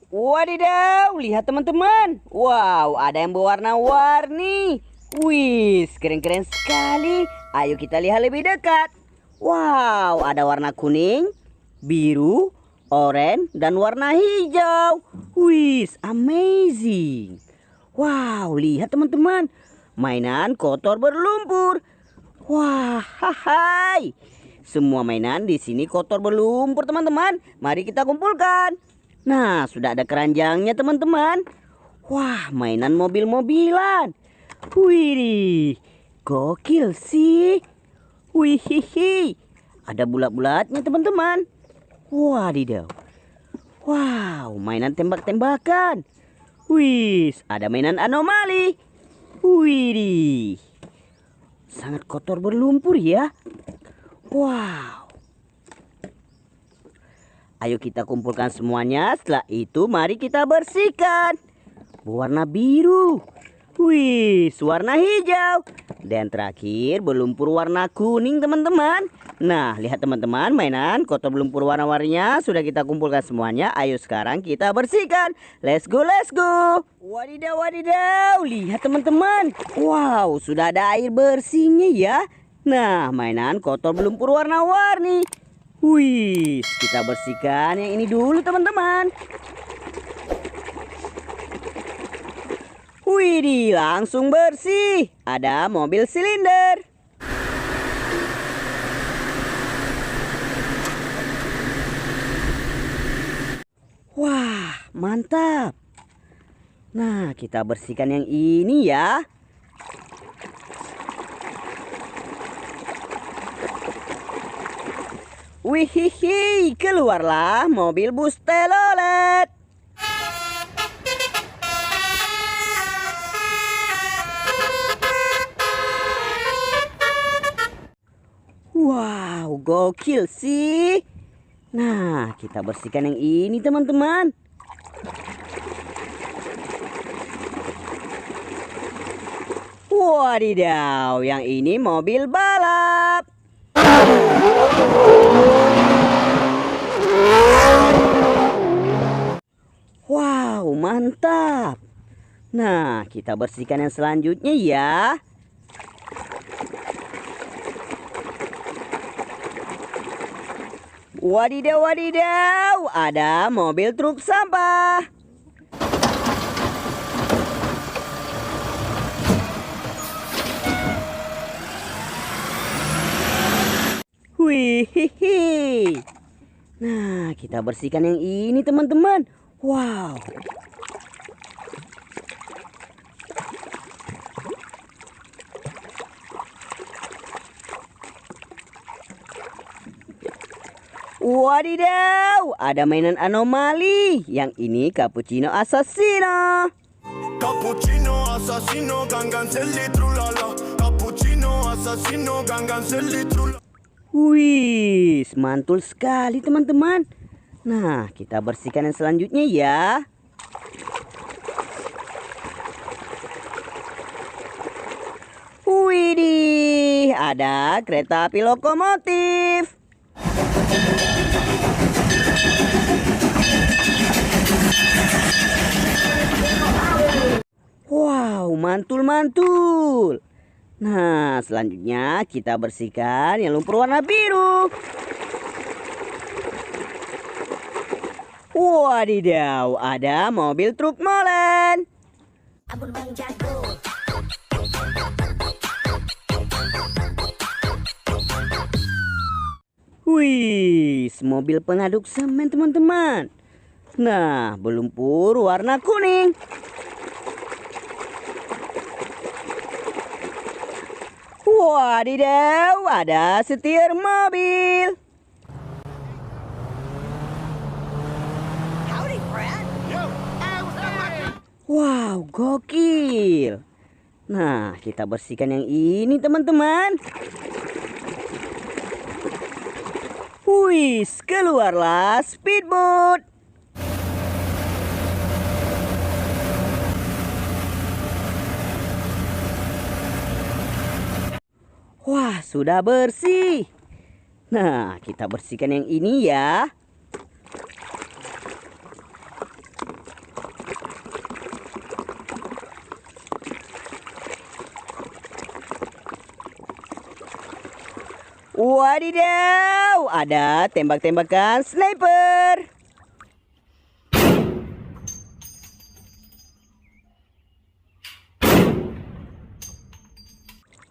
Wadidaw, lihat teman-teman. Wow, ada yang berwarna-warni. Wih, keren-keren sekali. Ayo kita lihat lebih dekat. Wow, ada warna kuning, biru, oranye, dan warna hijau. Wih, amazing. Wow, lihat teman-teman. Mainan kotor berlumpur. Wah, hai. Semua mainan di sini kotor berlumpur, teman-teman. Mari kita kumpulkan. Nah, sudah ada keranjangnya, teman-teman. Wah, mainan mobil-mobilan. Wih, gokil sih. Wih, ada bulat-bulatnya, teman-teman. Wadidaw. Wow, mainan tembak-tembakan. Wih, ada mainan anomali. Wih, sangat kotor berlumpur ya. Wow. Ayo kita kumpulkan semuanya. Setelah itu mari kita bersihkan. Warna biru. Wih, warna hijau. Dan terakhir berlumpur warna kuning, teman-teman. Nah, lihat teman-teman, mainan kotor berlumpur warna-warninya sudah kita kumpulkan semuanya. Ayo sekarang kita bersihkan. Let's go, let's go. Wadidaw, wadidaw. Lihat teman-teman. Wow, sudah ada air bersihnya ya. Nah, mainan kotor berlumpur warna-warni. Wih, kita bersihkan yang ini dulu, teman-teman. Wih, langsung bersih. Ada mobil silinder. Wah, mantap. Nah, kita bersihkan yang ini ya. Wihihi, keluarlah mobil bus telolet. Wow, gokil sih. Nah, kita bersihkan yang ini, teman-teman. Wadidaw, yang ini mobil balap. Wow, mantap. Nah, kita bersihkan yang selanjutnya ya. Wadidaw, wadidaw, ada mobil truk sampah. Wih, nah kita bersihkan yang ini, teman-teman. Wow. Wadidaw, ada mainan anomali. Yang ini cappuccino assassino. Cappuccino assassino, gangan selli trulala. Cappuccino assassino, gangan selli trulala. Wih, mantul sekali, teman-teman. Nah, kita bersihkan yang selanjutnya ya. Widih, ada kereta api lokomotif. Wow, mantul-mantul. Nah, selanjutnya kita bersihkan yang lumpur warna biru. Wadidaw, ada mobil truk molen. Wih, mobil pengaduk semen, teman-teman. Nah, berlumpur warna kuning. Wadidaw, ada setir mobil. Wow, gokil. Nah, kita bersihkan yang ini, teman-teman. Wih, keluarlah speedboat. Wah, sudah bersih. Nah, kita bersihkan yang ini ya. Wadidaw, ada tembak-tembakan sniper.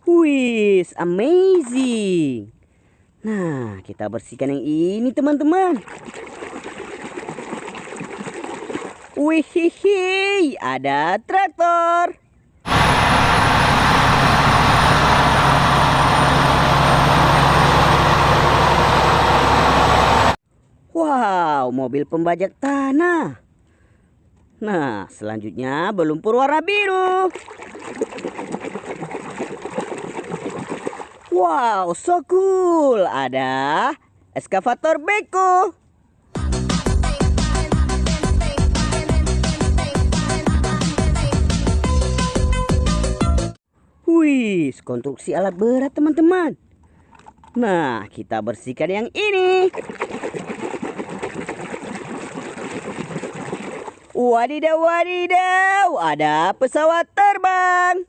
Wih, amazing. Nah, kita bersihkan yang ini teman-teman. Wih, ada traktor. Wow, mobil pembajak tanah. Nah, selanjutnya berlumpur warna biru. Wow, so cool. Ada eskavator beko. Wih, konstruksi alat berat teman-teman. Nah, kita bersihkan yang ini. Wadidaw, wadidaw, ada pesawat terbang.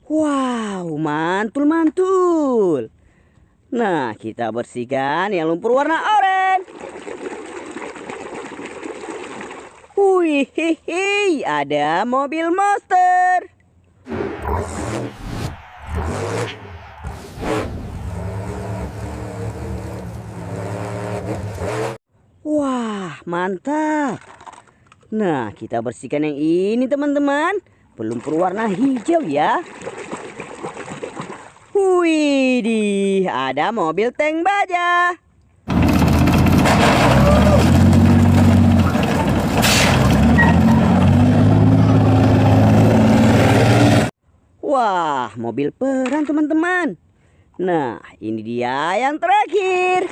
Wow, mantul-mantul. Nah, kita bersihkan yang lumpur warna oranye. Wih, ada mobil monster. Wah, mantap. Nah, kita bersihkan yang ini teman-teman. Berlumpur warna hijau ya. Widih, ada mobil tank baja. Wah, mobil perang teman-teman. Nah, ini dia yang terakhir.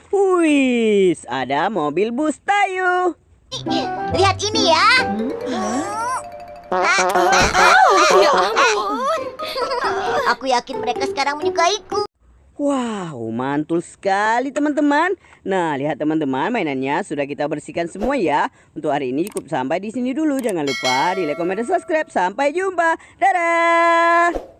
Wih, ada mobil bus Tayu. Lihat ini ya. Ya ampun. Aku yakin mereka sekarang menyukaiku. Wow, mantul sekali teman-teman. Nah, lihat teman-teman, mainannya sudah kita bersihkan semua ya. Untuk hari ini cukup sampai di sini dulu. Jangan lupa di like, komen, dan subscribe. Sampai jumpa. Dadah.